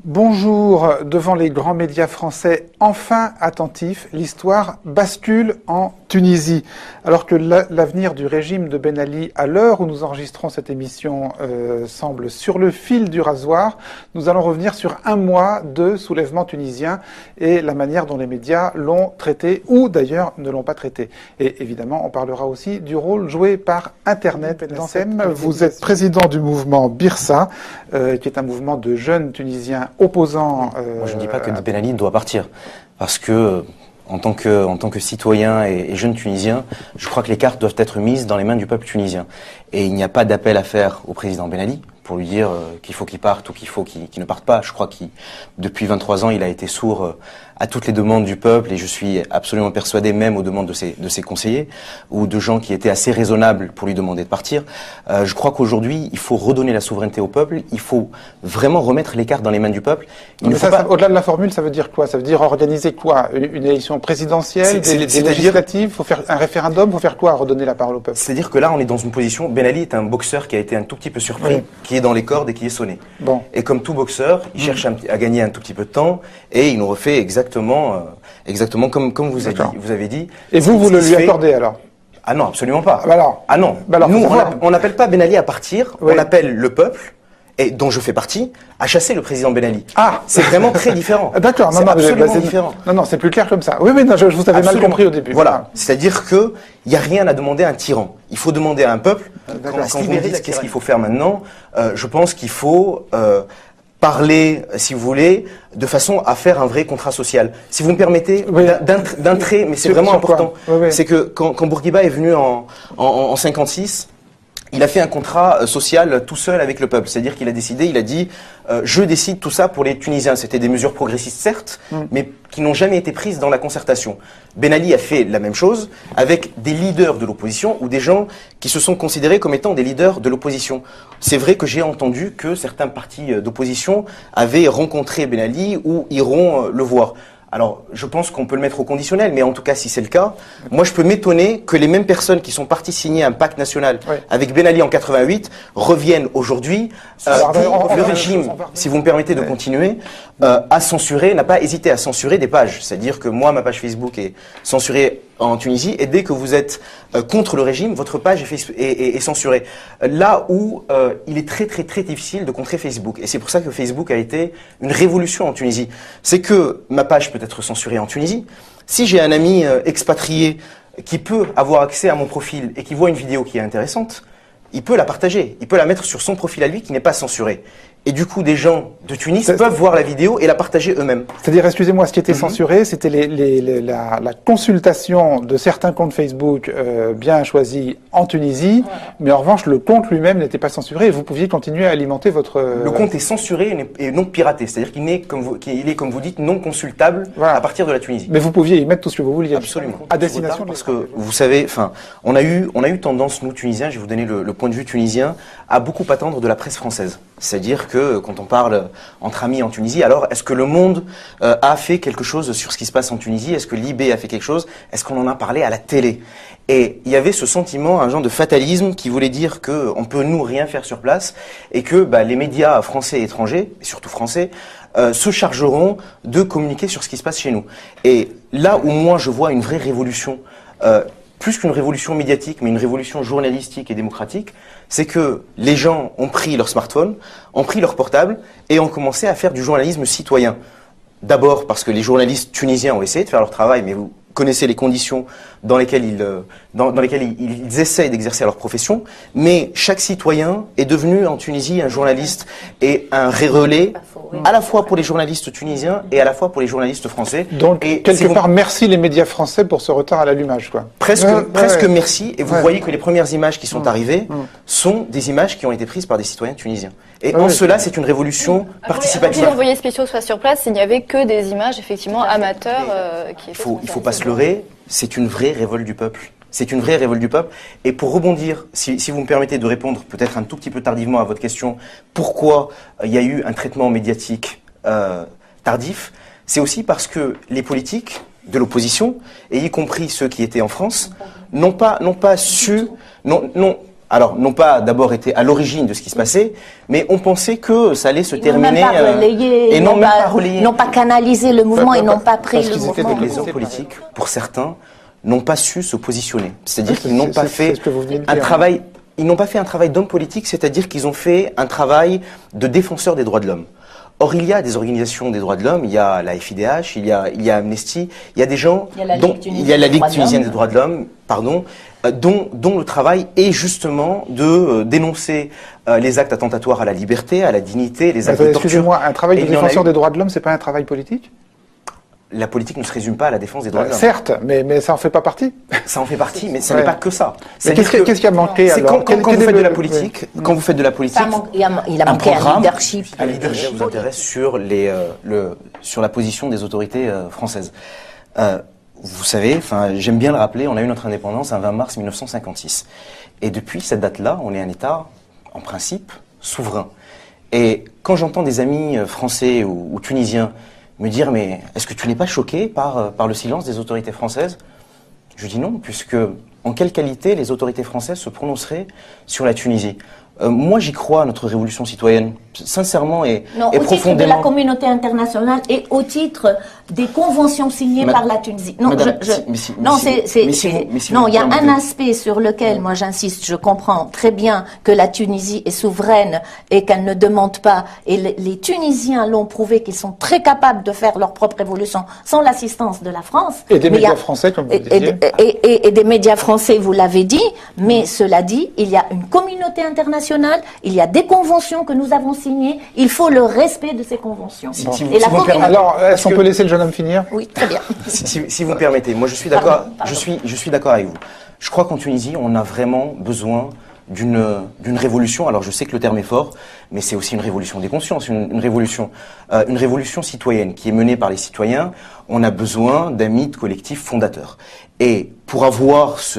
Bonjour, devant les grands médias français enfin attentifs, l'histoire bascule en Tunisie. Alors que l'avenir du régime de Ben Ali, à l'heure où nous enregistrons cette émission, semble sur le fil du rasoir, nous allons revenir sur un mois de soulèvement tunisien et la manière dont les médias l'ont traité ou d'ailleurs ne l'ont pas traité. Et évidemment, on parlera aussi du rôle joué par Internet. Vous êtes président du mouvement Birsa, qui est un mouvement de jeunes Tunisiens opposants. Moi, je ne dis pas que Ben Ali doit partir, parce que en tant que citoyen et jeune Tunisien, je crois que les cartes doivent être mises dans les mains du peuple tunisien. Et il n'y a pas d'appel à faire au président Ben Ali pour lui dire qu'il faut qu'il parte ou qu'il faut qu'il ne parte pas. Je crois qu'il, depuis 23 ans, il a été sourd à toutes les demandes du peuple, et je suis absolument persuadé, même aux demandes de ses conseillers ou de gens qui étaient assez raisonnables pour lui demander de partir. Je crois qu'aujourd'hui, il faut redonner la souveraineté au peuple. Il faut vraiment remettre les cartes dans les mains du peuple. Au-delà de la formule, ça veut dire quoi? Ça veut dire organiser quoi? Une élection présidentielle, des législatives? Il faut faire un référendum? Il faut faire quoi? Redonner la parole au peuple? C'est-à-dire que là, on est dans une position. Ben Ali est un boxeur qui a été un tout petit peu surpris, oui, qui est dans les cordes et qui est sonné. Bon. Et comme tout boxeur, il cherche à gagner un tout petit peu de temps, et il nous refait exactement comme vous avez dit. Et vous le lui accordez alors? Ah non, absolument pas. Ah non. Nous, on n'appelle pas Ben Ali à partir, oui, on appelle le peuple, et dont je fais partie, à chasser le président Ben Ali. Ah, c'est vraiment très différent. D'accord, c'est absolument différent. Non, c'est plus clair comme ça. Oui, non, je vous avais mal compris au début. Voilà, c'est-à-dire que il n'y a rien à demander à un tyran. Il faut demander à un peuple. Quand vous me dites qu'est-ce qu'il faut faire maintenant, je pense qu'il faut parler, si vous voulez, de façon à faire un vrai contrat social. Si vous me permettez, oui, d'un trait, mais c'est vraiment important, c'est que quand Bourguiba est venu en 56, il a fait un contrat social tout seul avec le peuple. C'est-à-dire qu'il a décidé, il a dit je décide tout ça pour les Tunisiens. C'était des mesures progressistes, certes, mais qui n'ont jamais été prises dans la concertation. Ben Ali a fait la même chose avec des leaders de l'opposition ou des gens qui se sont considérés comme étant des leaders de l'opposition. C'est vrai que j'ai entendu que certains partis d'opposition avaient rencontré Ben Ali ou iront le voir. Alors, je pense qu'on peut le mettre au conditionnel, mais en tout cas, si c'est le cas, moi, je peux m'étonner que les mêmes personnes qui sont parties signer un pacte national avec Ben Ali en 88 reviennent aujourd'hui. Le régime, si vous me permettez de continuer, a censuré, n'a pas hésité à censurer des pages. C'est-à-dire que moi, ma page Facebook est censurée en Tunisie, et dès que vous êtes contre le régime, votre page est censurée. Là où il est très difficile de contrer Facebook. Et c'est pour ça que Facebook a été une révolution en Tunisie. C'est que ma page peut être censurée en Tunisie. Si j'ai un ami expatrié qui peut avoir accès à mon profil et qui voit une vidéo qui est intéressante, il peut la partager, il peut la mettre sur son profil à lui qui n'est pas censuré. Et du coup, des gens de Tunis peuvent voir la vidéo et la partager eux-mêmes. C'est-à-dire, excusez-moi, ce qui était censuré, c'était la consultation de certains comptes Facebook bien choisis en Tunisie, mais en revanche, le compte lui-même n'était pas censuré et vous pouviez continuer à alimenter votre... Le compte est censuré et non piraté, c'est-à-dire qu'il est, comme vous dites, non consultable à partir de la Tunisie. Mais vous pouviez y mettre tout ce que vous vouliez. Absolument. À destination parce que, vous savez, on a eu tendance, nous, Tunisiens, je vais vous donner le point de vue tunisien, à beaucoup attendre de la presse française. C'est-à-dire que quand on parle entre amis en Tunisie, alors est-ce que Le Monde a fait quelque chose sur ce qui se passe en Tunisie? Est-ce que Libé a fait quelque chose? Est-ce qu'on en a parlé à la télé? Et il y avait ce sentiment, un genre de fatalisme qui voulait dire qu'on peut nous rien faire sur place et que les médias français et étrangers, et surtout français, se chargeront de communiquer sur ce qui se passe chez nous. Et là où moi je vois une vraie révolution, plus qu'une révolution médiatique, mais une révolution journalistique et démocratique, c'est que les gens ont pris leur smartphone, ont pris leur portable et ont commencé à faire du journalisme citoyen. D'abord parce que les journalistes tunisiens ont essayé de faire leur travail, mais vous connaissez les conditions dans lesquelles ils essayent d'exercer leur profession, mais chaque citoyen est devenu en Tunisie un journaliste et un relais à la fois pour les journalistes tunisiens et à la fois pour les journalistes français. Donc, quelque part, merci les médias français pour ce retard à l'allumage, quoi. Presque merci, et vous voyez que les premières images qui sont arrivées sont des images qui ont été prises par des citoyens tunisiens. Et en cela, c'est une révolution participative. Si les envoyés spéciaux soient sur place, il n'y avait que des images, effectivement, amateurs. Il faut pas se leurrer, c'est une vraie révolte du peuple. C'est une vraie révolte du peuple. Et pour rebondir, si vous me permettez de répondre peut-être un tout petit peu tardivement à votre question, pourquoi il y a eu un traitement médiatique tardif, c'est aussi parce que les politiques de l'opposition, et y compris ceux qui étaient en France, n'ont pas su, n'ont pas d'abord été à l'origine de ce qui se passait, mais ont pensé que ça allait se terminer. Ils n'ont pas canalisé le mouvement, ils n'ont pas pris le mouvement. Les hommes politiques, pour certains, n'ont pas su se positionner. C'est-à-dire qu'ils n'ont pas fait un travail. Ils n'ont pas fait un travail d'homme politique, c'est-à-dire qu'ils ont fait un travail de défenseur des droits de l'homme. Or, il y a des organisations des droits de l'homme, il y a la FIDH, il y a Amnesty, il y a des gens, il y a la Ligue tunisienne des droits de l'homme, pardon, dont le travail est justement de dénoncer les actes attentatoires à la liberté, à la dignité, les actes de torture. Excusez-moi, un travail de défenseur des droits de l'homme, c'est pas un travail politique ? La politique ne se résume pas à la défense des droits de l'homme. Certes, mais ça en fait pas partie. Ça en fait partie, mais ça n'est pas que ça. Qu'est-ce qui a manqué alors ? Quand vous faites de la politique, quand vous faites de la politique, il a manqué un leadership. Un leadership vous intéresse sur sur la position des autorités françaises. Vous savez, j'aime bien le rappeler, on a eu notre indépendance un 20 mars 1956. Et depuis cette date-là, on est un État, en principe, souverain. Et quand j'entends des amis français ou tunisiens me dire « mais est-ce que tu n'es pas choqué par le silence des autorités françaises ?» Je dis non, puisque en quelle qualité les autorités françaises se prononceraient sur la Tunisie ? Moi, j'y crois à notre révolution citoyenne, sincèrement et profondément. Au titre de la communauté internationale et au titre des conventions signées par la Tunisie. Non, il y a un aspect sur lequel moi j'insiste. Je comprends très bien que la Tunisie est souveraine et qu'elle ne demande pas. Et les Tunisiens l'ont prouvé qu'ils sont très capables de faire leur propre révolution sans l'assistance de la France. Et des médias français, comme vous disiez. Et des médias français, vous l'avez dit. Mais cela dit, il y a une communauté internationale. Il y a des conventions que nous avons signées. Il faut le respect de ces conventions. Alors, est-ce qu'on peut laisser le jeune homme finir ? Oui, très bien. Si vous me permettez, moi je suis d'accord. Je suis d'accord avec vous. Je crois qu'en Tunisie, on a vraiment besoin d'une révolution. Alors je sais que le terme est fort, mais c'est aussi une révolution des consciences, une révolution citoyenne qui est menée par les citoyens. On a besoin d'un mythe collectif fondateur. Et pour avoir si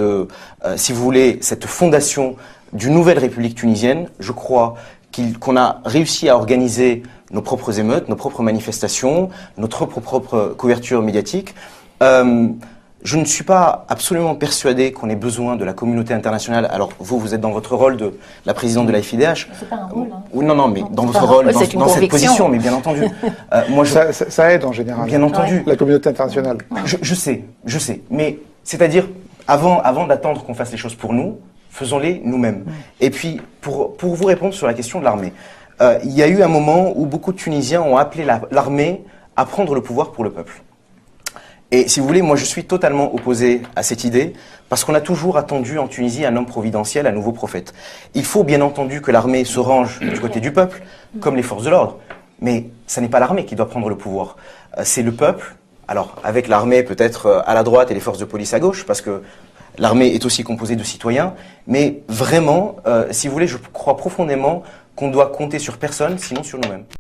vous voulez, cette fondation d'une nouvelle République tunisienne, je crois qu'on a réussi à organiser nos propres émeutes, nos propres manifestations, notre propre couverture médiatique. Je ne suis pas absolument persuadé qu'on ait besoin de la communauté internationale. Alors vous êtes dans votre rôle de la présidente de la FIDH. C'est pas un rôle. Hein. Non, mais dans votre rôle, dans cette position, mais bien entendu. Moi, ça aide en général. Bien entendu. La communauté internationale. Je sais. Mais c'est-à-dire, avant d'attendre qu'on fasse les choses pour nous, faisons-les nous-mêmes. Et puis, pour vous répondre sur la question de l'armée, il y a eu un moment où beaucoup de Tunisiens ont appelé l'armée à prendre le pouvoir pour le peuple. Et si vous voulez, moi je suis totalement opposé à cette idée, parce qu'on a toujours attendu en Tunisie un homme providentiel, un nouveau prophète. Il faut bien entendu que l'armée se range du côté du peuple, comme les forces de l'ordre. Mais ce n'est pas l'armée qui doit prendre le pouvoir, c'est le peuple. Alors, avec l'armée peut-être à la droite et les forces de police à gauche, parce que l'armée est aussi composée de citoyens, mais vraiment, si vous voulez, je crois profondément qu'on doit compter sur personne, sinon sur nous-mêmes.